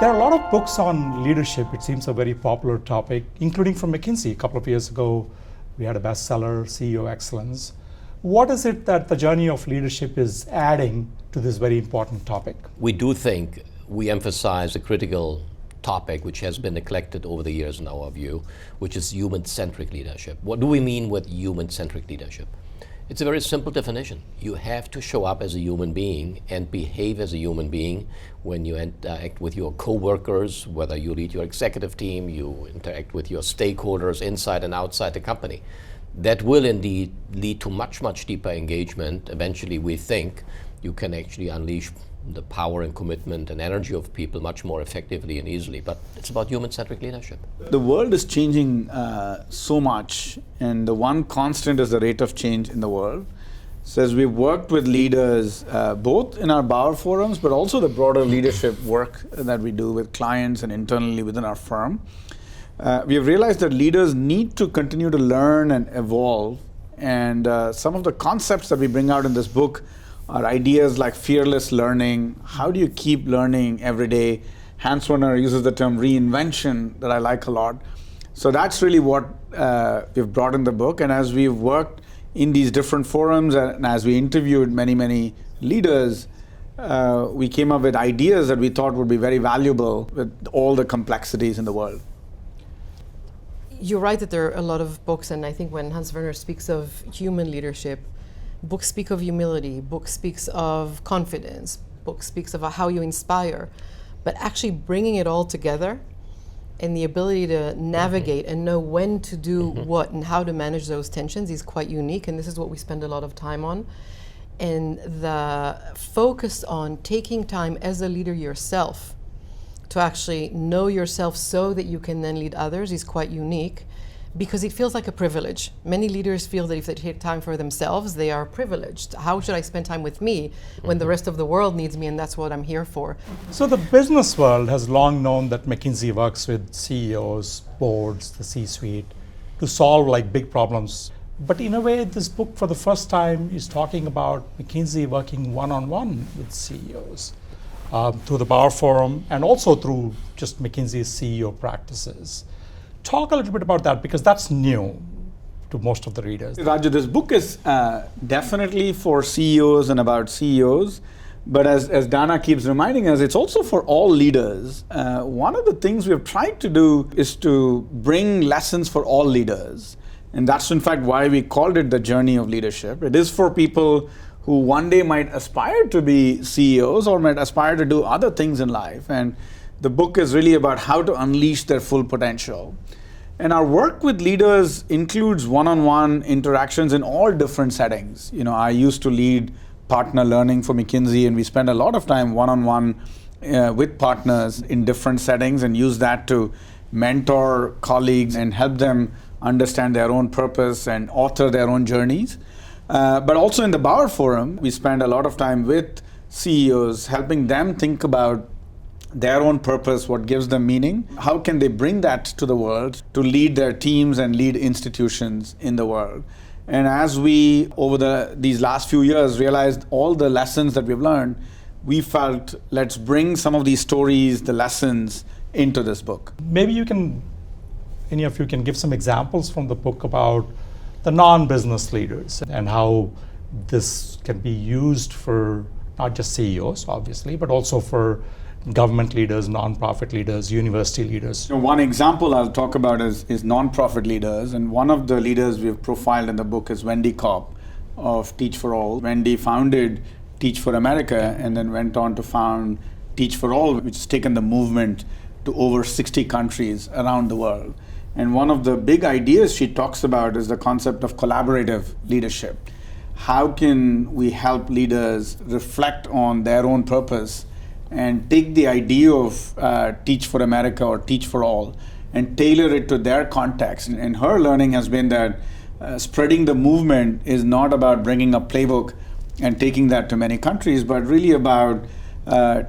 There are a lot of books on leadership. It seems a very popular topic, including from McKinsey. A couple of years ago, we had a bestseller, CEO Excellence. What is it that the journey of leadership is adding to this very important topic? We do think we emphasize a critical topic which has been neglected over the years in our view, which is human-centric leadership. What do we mean with human-centric leadership? It's a very simple definition. You have to show up as a human being and behave as a human being when you interact with your co-workers, whether you lead your executive team, you interact with your stakeholders inside and outside the company. That will indeed lead to much, much deeper engagement. Eventually, we think you can actually unleash the power and commitment and energy of people much more effectively and easily. But it's about human-centric leadership. The world is changing so much, and the one constant is the rate of change in the world. So as we've worked with leaders, both in our Bauer forums, but also the broader leadership work that we do with clients and internally within our firm, we have realized that leaders need to continue to learn and evolve. And some of the concepts that we bring out in this book are ideas like fearless learning. How do you keep learning every day? Hans Werner uses the term reinvention that I like a lot. So that's really what we've brought in the book. And as we've worked in these different forums and as we interviewed many, many leaders, we came up with ideas that we thought would be very valuable with all the complexities in the world. You're right that there are a lot of books, and I think when Hans Werner speaks of human leadership, books speak of humility, books speaks of confidence, books speaks of how you inspire, but actually bringing it all together and the ability to navigate and know when to do what and how to manage those tensions is quite unique, and this is what we spend a lot of time on. And the focus on taking time as a leader yourself to actually know yourself so that you can then lead others is quite unique, because it feels like a privilege. Many leaders feel that if they take time for themselves, they are privileged. How should I spend time with me when the rest of the world needs me and that's what I'm here for? So the business world has long known that McKinsey works with CEOs, boards, the C-suite to solve like big problems. But in a way, this book for the first time is talking about McKinsey working one-on-one with CEOs through the Bauer Forum and also through just McKinsey's CEO practices. Talk a little bit about that, because that's new to most of the readers. Raju, this book is definitely for CEOs and about CEOs, but as Dana keeps reminding us, it's also for all leaders. One of the things we've tried to do is to bring lessons for all leaders, and that's in fact why we called it the journey of leadership. It is for people who one day might aspire to be CEOs or might aspire to do other things in life, and the book is really about how to unleash their full potential. And our work with leaders includes one-on-one interactions in all different settings. You know, I used to lead partner learning for McKinsey, and we spend a lot of time one-on-one with partners in different settings and use that to mentor colleagues and help them understand their own purpose and author their own journeys. But also in the Bauer Forum, we spend a lot of time with CEOs, helping them think about their own purpose, what gives them meaning, how can they bring that to the world to lead their teams and lead institutions in the world. And as we, over these last few years, realized all the lessons that we've learned, we felt, let's bring some of these stories, the lessons, into this book. Maybe any of you can give some examples from the book about the non-business leaders and how this can be used for not just CEOs, obviously, but also for government leaders, nonprofit leaders, university leaders. One example I'll talk about is nonprofit leaders, and one of the leaders we've profiled in the book is Wendy Kopp of Teach for All. Wendy founded Teach for America and then went on to found Teach for All, which has taken the movement to over 60 countries around the world. And one of the big ideas she talks about is the concept of collaborative leadership. How can we help leaders reflect on their own purpose and take the idea of Teach for America or Teach for All and tailor it to their context? And her learning has been that spreading the movement is not about bringing a playbook and taking that to many countries, but really about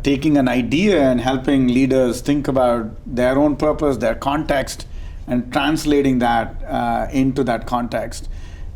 taking an idea and helping leaders think about their own purpose, their context, and translating that into that context.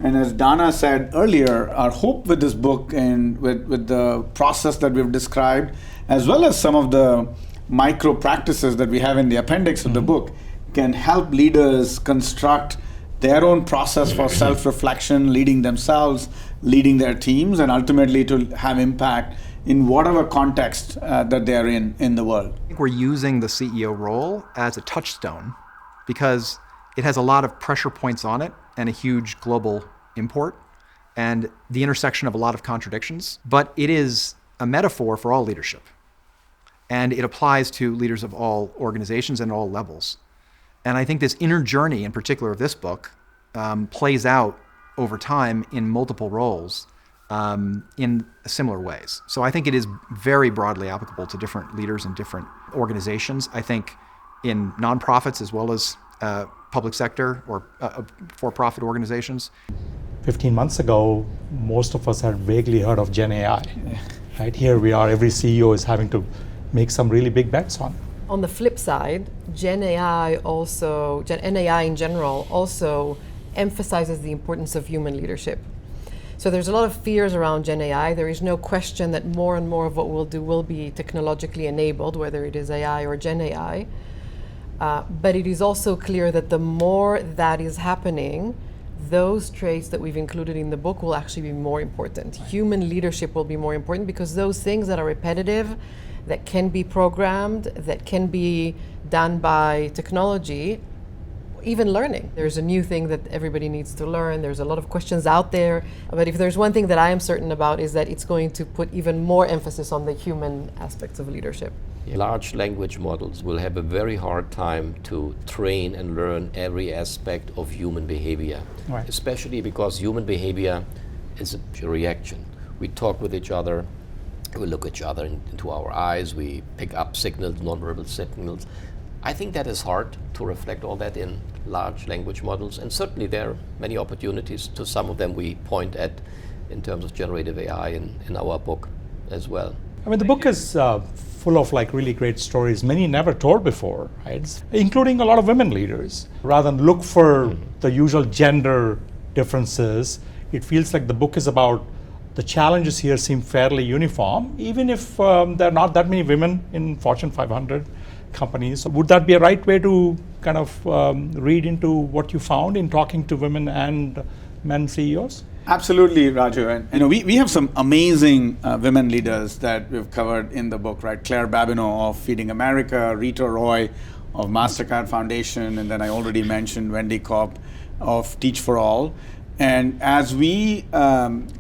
And as Dana said earlier, our hope with this book and with the process that we've described, as well as some of the micro practices that we have in the appendix of the book can help leaders construct their own process for self-reflection, leading themselves, leading their teams, and ultimately to have impact in whatever context that they're in the world. I think we're using the CEO role as a touchstone because it has a lot of pressure points on it and a huge global import and the intersection of a lot of contradictions, but it is a metaphor for all leadership. And it applies to leaders of all organizations and all levels. And I think this inner journey, in particular of this book, plays out over time in multiple roles in similar ways. So I think it is very broadly applicable to different leaders in different organizations. I think in nonprofits as well as public sector or for-profit organizations. 15 months ago, most of us had vaguely heard of Gen AI. Right here we are, every CEO is having to make some really big bets on it. On the flip side, Gen AI in general also emphasizes the importance of human leadership. So there's a lot of fears around Gen AI. There is no question that more and more of what we'll do will be technologically enabled, whether it is AI or Gen AI. But it is also clear that the more that is happening, those traits that we've included in the book will actually be more important. Human leadership will be more important because those things that are repetitive, that can be programmed, that can be done by technology, even learning. There's a new thing that everybody needs to learn. There's a lot of questions out there. But if there's one thing that I am certain about is that it's going to put even more emphasis on the human aspects of leadership. Large language models will have a very hard time to train and learn every aspect of human behavior, Right. especially because human behavior is a reaction. We talk with each other, we look each other into our eyes, we pick up signals, nonverbal signals. I think that is hard to reflect all that in large language models, and certainly there are many opportunities. To some of them we point at in terms of generative AI in our book as well. I mean, the book is full of like really great stories, many never told before, right? Including a lot of women leaders. Rather than look for the usual gender differences, it feels like the book is about the challenges here seem fairly uniform, even if there are not that many women in Fortune 500 companies. Would that be a right way to kind of read into what you found in talking to women and men CEOs? Absolutely, Raju. And we have some amazing women leaders that we've covered in the book, right? Claire Babineau of Feeding America, Rita Roy of MasterCard Foundation, and then I already mentioned Wendy Kopp of Teach for All. And as we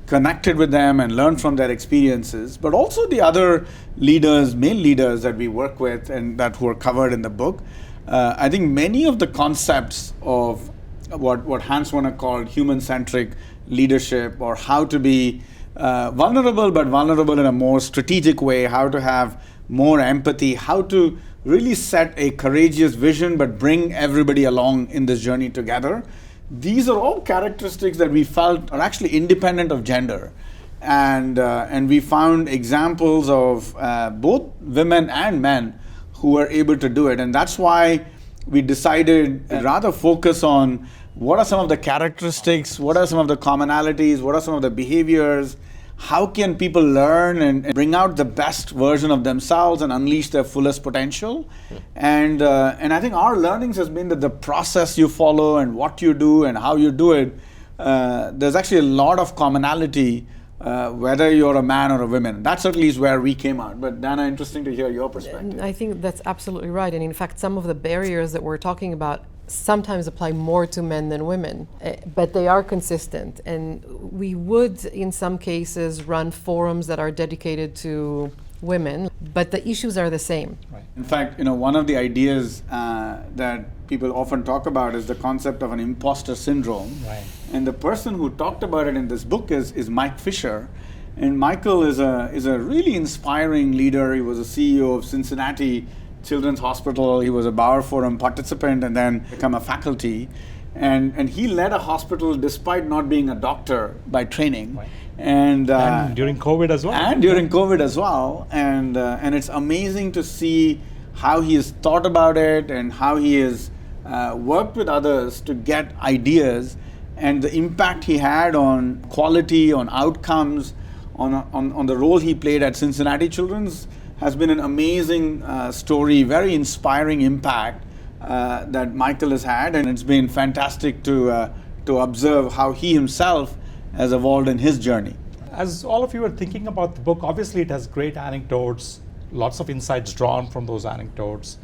connected with them and learned from their experiences, but also the other leaders, male leaders that we work with and that were covered in the book, I think many of the concepts of what Hans Werner called human-centric leadership, or how to be vulnerable, but vulnerable in a more strategic way, how to have more empathy, how to really set a courageous vision, but bring everybody along in this journey together. These are all characteristics that we felt are actually independent of gender. And we found examples of both women and men who were able to do it. And that's why we decided to rather focus on what are some of the characteristics, what are some of the commonalities, what are some of the behaviors, how can people learn and bring out the best version of themselves and unleash their fullest potential. And I think our learnings has been that the process you follow and what you do and how you do it, there's actually a lot of commonality, whether you're a man or a woman. That certainly is where we came out. But Dana, interesting to hear your perspective. I think that's absolutely right. And in fact, some of the barriers that we're talking about sometimes apply more to men than women, but they are consistent. And we would, in some cases, run forums that are dedicated to women, but the issues are the same. Right. In fact, one of the ideas that people often talk about is the concept of an imposter syndrome. Right. And the person who talked about it in this book is Mike Fisher. And Michael is a really inspiring leader. He was a CEO of Cincinnati Children's Hospital. He was a Bauer Forum participant and then become a faculty. And he led a hospital despite not being a doctor by training. Right. And during COVID as well. And during COVID as well. And it's amazing to see how he has thought about it and how he has worked with others to get ideas, and the impact he had on quality, on outcomes, on the role he played at Cincinnati Children's has been an amazing story, very inspiring impact that Michael has had, and it's been fantastic to observe how he himself has evolved in his journey. As all of you are thinking about the book, obviously it has great anecdotes, lots of insights drawn from those anecdotes,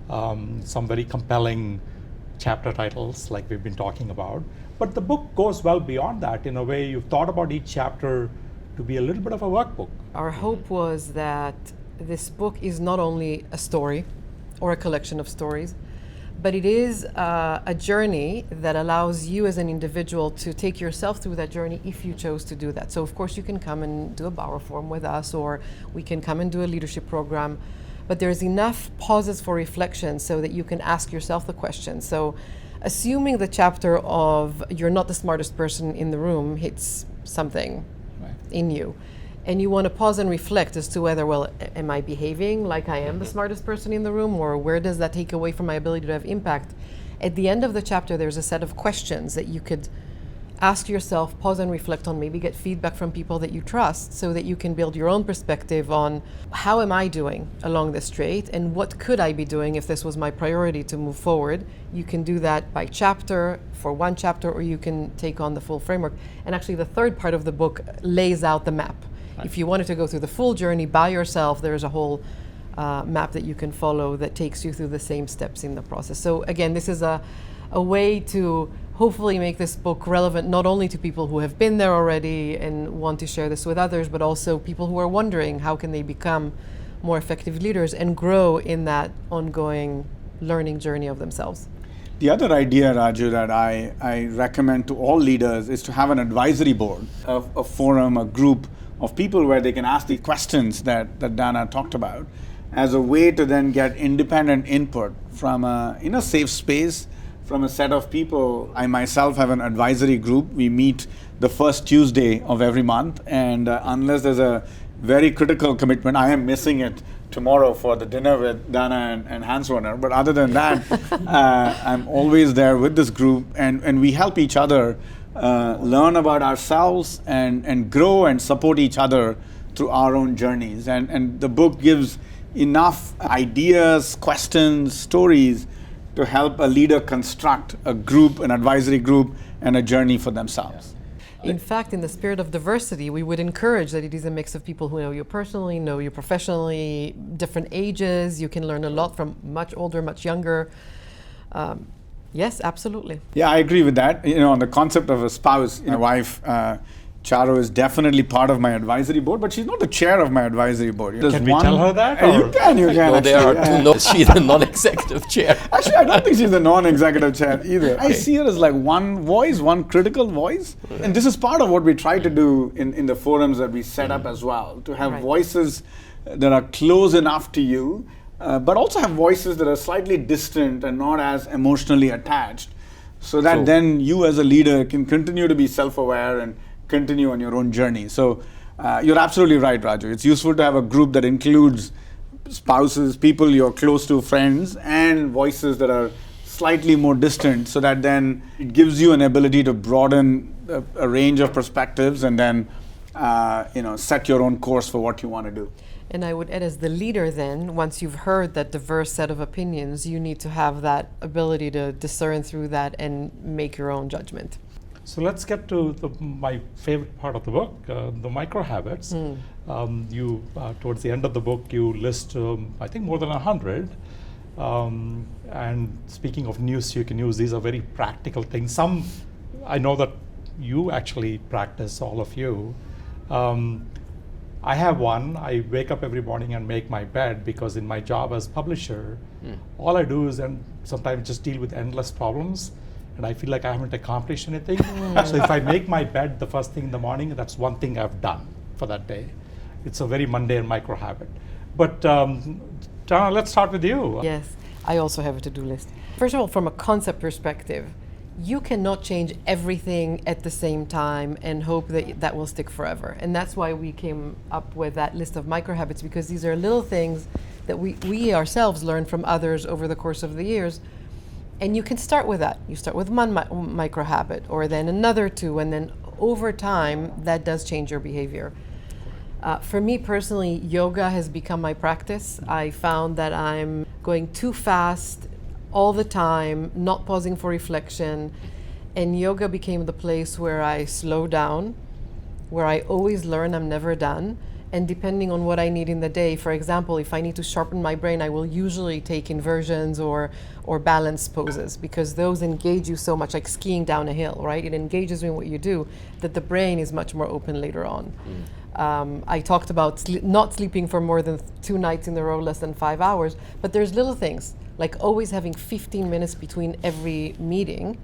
some very compelling chapter titles like we've been talking about. But the book goes well beyond that. In a way, you've thought about each chapter to be a little bit of a workbook. Our hope was that this book is not only a story or a collection of stories, but it is a journey that allows you as an individual to take yourself through that journey if you chose to do that. So of course you can come and do a Bauer Forum with us, or we can come and do a leadership program, but there's enough pauses for reflection so that you can ask yourself the question. So assuming the chapter of you're not the smartest person in the room hits something in you, and you want to pause and reflect as to whether, well, am I behaving like I am the smartest person in the room, or where does that take away from my ability to have impact? At the end of the chapter, there's a set of questions that you could ask yourself, pause and reflect on, maybe get feedback from people that you trust, so that you can build your own perspective on how am I doing along this trait, and what could I be doing if this was my priority to move forward. You can do that by chapter, for one chapter, or you can take on the full framework. And actually the third part of the book lays out the map. If you wanted to go through the full journey by yourself, there's a whole map that you can follow that takes you through the same steps in the process. So again, this is a way to hopefully make this book relevant not only to people who have been there already and want to share this with others, but also people who are wondering how can they become more effective leaders and grow in that ongoing learning journey of themselves. The other idea, Raju, that I recommend to all leaders is to have an advisory board, a forum, a group of people where they can ask the questions that Dana talked about, as a way to then get independent input from in a safe space from a set of people. I myself have an advisory group. We meet the first Tuesday of every month, and unless there's a very critical commitment, I am missing it tomorrow for the dinner with Dana and Hans Werner. But other than that, I'm always there with this group, and we help each other learn about ourselves and grow and support each other through our own journeys. And the book gives enough ideas, questions, stories to help a leader construct a group, an advisory group, and a journey for themselves. In fact, in the spirit of diversity, we would encourage that it is a mix of people who know you personally, know you professionally, different ages. You can learn a lot from much older, much younger. Yes, absolutely. Yeah, I agree with that. On the concept of a spouse, my wife, Charo, is definitely part of my advisory board, but she's not the chair of my advisory board. Can we tell her that? You can. No, there are two notes. She's the non-executive chair. Actually, I don't think she's the non-executive chair either. I see her as like one voice, one critical voice. And this is part of what we try to do in the forums that we set up as well, to have voices that are close enough to you, but also have voices that are slightly distant and not as emotionally attached, so that then you as a leader can continue to be self-aware and continue on your own journey. So you're absolutely right, Raju. It's useful to have a group that includes spouses, people you're close to, friends, and voices that are slightly more distant, so that then it gives you an ability to broaden a range of perspectives and then set your own course for what you want to do. And I would add, as the leader then, once you've heard that diverse set of opinions, you need to have that ability to discern through that and make your own judgment. So let's get to my favorite part of the book, the micro habits. You towards the end of the book, you list I think more than 100. And speaking of news you can use, these are very practical things. Some I know that you actually practice, all of you. I have one. I wake up every morning and make my bed, because in my job as publisher, all I do is sometimes just deal with endless problems, and I feel like I haven't accomplished anything. So if I make my bed the first thing in the morning, that's one thing I've done for that day. It's a very mundane micro habit. But Dana, let's start with you. Yes, I also have a to-do list. First of all, from a concept perspective, you cannot change everything at the same time and hope that that will stick forever. And that's why we came up with that list of micro habits, because these are little things that we ourselves learn from others over the course of the years. And you can start with that. You start with one micro habit, or then another two, and then over time, that does change your behavior. For me personally, yoga has become my practice. I found that I'm going too fast all the time, not pausing for reflection. And yoga became the place where I slow down, where I always learn, I'm never done. And depending on what I need in the day, for example, if I need to sharpen my brain, I will usually take inversions or balance poses, because those engage you so much, like skiing down a hill, right? It engages you in what you do, that the brain is much more open later on. I talked about not sleeping for more than 2 nights in a row, less than 5 hours, but there's little things, like always having 15 minutes between every meeting,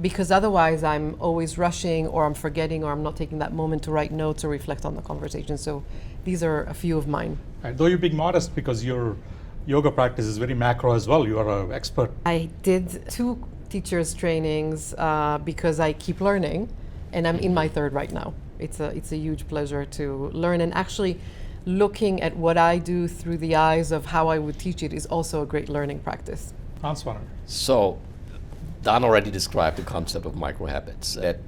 because otherwise I'm always rushing, or I'm forgetting, or I'm not taking that moment to write notes or reflect on the conversation. So these are a few of mine. Right. Though you're being modest, because your yoga practice is very macro as well. You are an expert. I did 2 teachers trainings because I keep learning, and I'm in my 3rd right now. It's a huge pleasure to learn, and actually looking at what I do through the eyes of how I would teach it is also a great learning practice. Hans Werner. So, Dan already described the concept of microhabits, that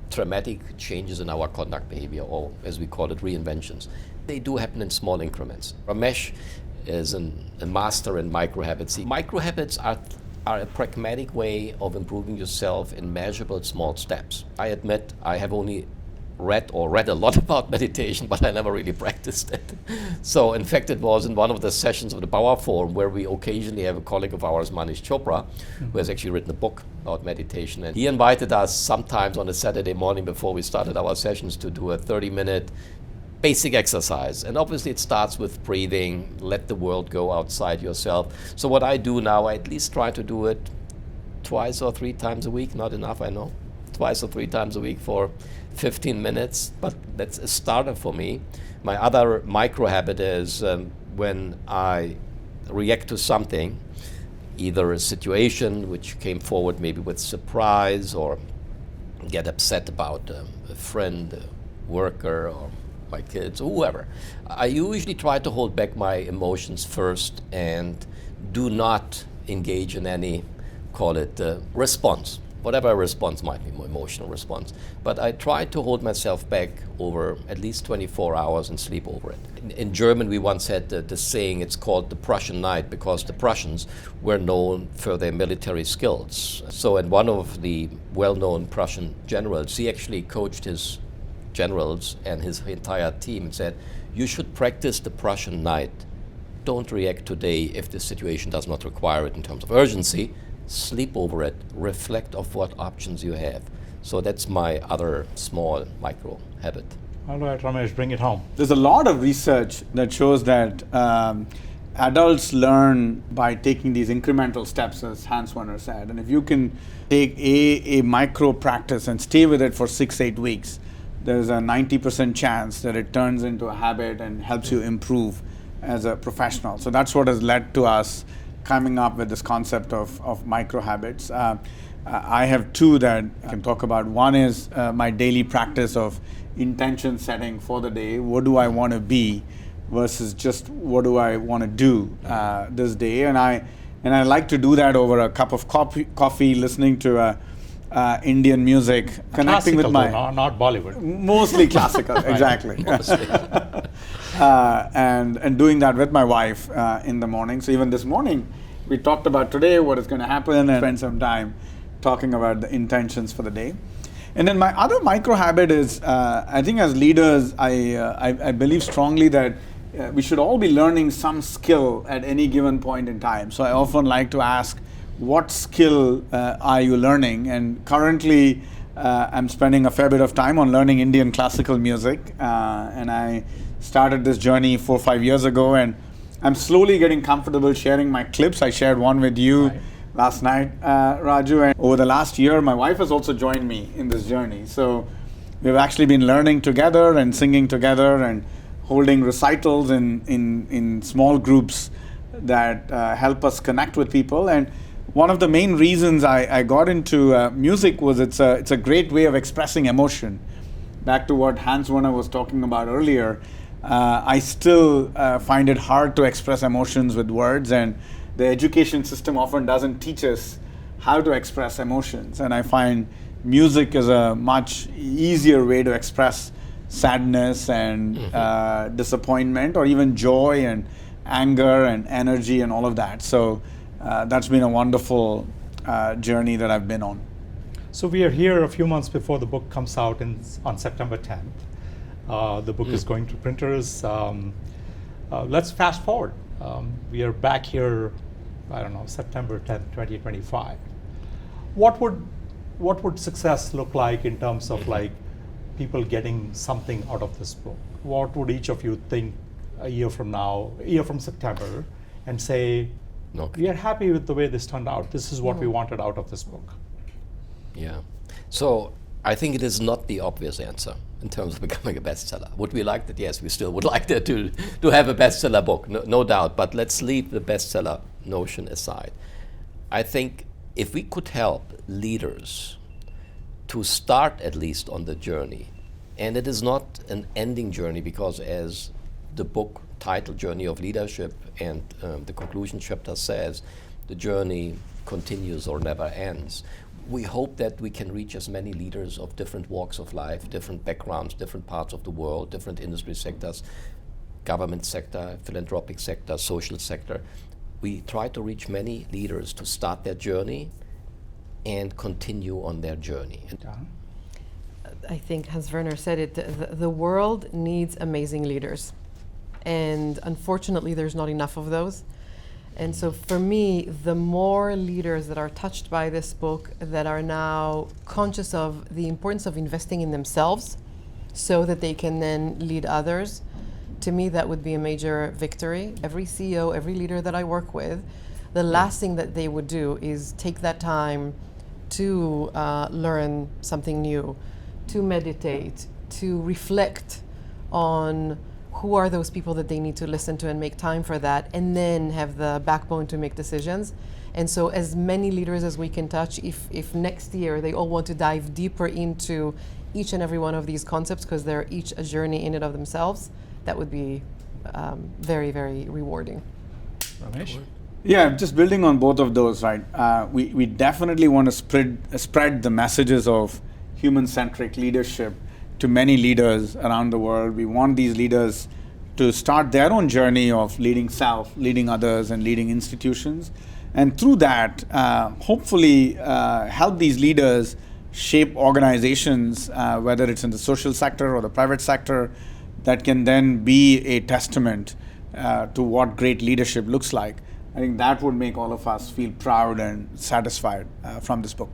dramatic changes in our conduct behavior, or as we call it, reinventions. They do happen in small increments. Ramesh is a master in microhabits. Microhabits are a pragmatic way of improving yourself in measurable small steps. I admit I have only read a lot about meditation, but I never really practiced it. So in fact, it was in one of the sessions of the Power Forum where we occasionally have a colleague of ours, Manish Chopra, who has actually written a book about meditation. And he invited us sometimes on a Saturday morning before we started our sessions to do a 30-minute basic exercise. And obviously it starts with breathing, let the world go outside yourself. So what I do now, I at least try to do it 2 or 3 times a week, not enough, I know. 2 or 3 times a week for 15 minutes, but that's a starter for me. My other micro habit is when I react to something, either a situation which came forward maybe with surprise, or get upset about a friend, a worker, or my kids, or whoever, I usually try to hold back my emotions first and do not engage in any, call it response. Whatever a response might be, more emotional response. But I try to hold myself back over at least 24 hours and sleep over it. In German, we once had the saying, it's called the Prussian night, because the Prussians were known for their military skills. So, and one of the well-known Prussian generals, he actually coached his generals and his entire team and said, you should practice the Prussian night. Don't react today if the situation does not require it in terms of urgency. Sleep over it, reflect of what options you have. So that's my other small micro habit. All right, Ramesh, bring it home. There's a lot of research that shows that adults learn by taking these incremental steps, as Hans Werner said. And if you can take a micro practice and stay with it for 6-8 weeks, there's a 90% chance that it turns into a habit and helps you improve as a professional. So that's what has led to us coming up with this concept of micro habits. I have 2 that I can talk about. One is my daily practice of intention setting for the day. What do I want to be versus just what do I want to do this day? And I like to do that over a cup of coffee, listening to Indian music, connecting Classical, with my though, not Bollywood. mostly classical, exactly. And doing that with my wife in the morning. So even this morning, we talked about today, what is going to happen, and spend some time talking about the intentions for the day. And then my other micro habit is, I think as leaders, I believe strongly that we should all be learning some skill at any given point in time. So I often like to ask, what skill are you learning? And currently, I'm spending a fair bit of time on learning Indian classical music. And I started this journey 4 or 5 years ago, and I'm slowly getting comfortable sharing my clips. I shared one with you last night, Raju. And over the last year, my wife has also joined me in this journey. So we've actually been learning together and singing together and holding recitals in small groups that help us connect with people. And one of the main reasons I got into music was it's a great way of expressing emotion. Back to what Hans Werner was talking about earlier, I still find it hard to express emotions with words, and the education system often doesn't teach us how to express emotions. And I find music is a much easier way to express sadness and disappointment, or even joy and anger and energy and all of that. So that's been a wonderful journey that I've been on. So we are here a few months before the book comes out on September 10th. The book is going to printers. Let's fast forward. We are back here, I don't know, September 10th, 2025. What would success look like in terms of like people getting something out of this book? What would each of you think a year from September, and say, we are happy with the way this turned out. This is what we wanted out of this book. Yeah. So I think it is not the obvious answer in terms of becoming a bestseller. Would we like that? Yes, we still would like that to have a bestseller book, no doubt. But let's leave the bestseller notion aside. I think if we could help leaders to start at least on the journey, and it is not an ending journey, because as the book title, Journey of Leadership, and the conclusion chapter says, the journey continues or never ends. We hope that we can reach as many leaders of different walks of life, different backgrounds, different parts of the world, different industry sectors, government sector, philanthropic sector, social sector. We try to reach many leaders to start their journey and continue on their journey. I think Hans Werner said it, the world needs amazing leaders. And unfortunately, there's not enough of those. And so for me, the more leaders that are touched by this book, that are now conscious of the importance of investing in themselves so that they can then lead others, to me, that would be a major victory. Every CEO, every leader that I work with, the last thing that they would do is take that time to learn something new, to meditate, to reflect on who are those people that they need to listen to and make time for that, and then have the backbone to make decisions. And so as many leaders as we can touch, if next year they all want to dive deeper into each and every one of these concepts, because they're each a journey in and of themselves, that would be very, very rewarding. Ramesh? Yeah, just building on both of those, right? We definitely want to spread the messages of human-centric leadership to many leaders around the world. We want these leaders to start their own journey of leading self, leading others, and leading institutions. And through that, hopefully help these leaders shape organizations, whether it's in the social sector or the private sector, that can then be a testament to what great leadership looks like. I think that would make all of us feel proud and satisfied from this book.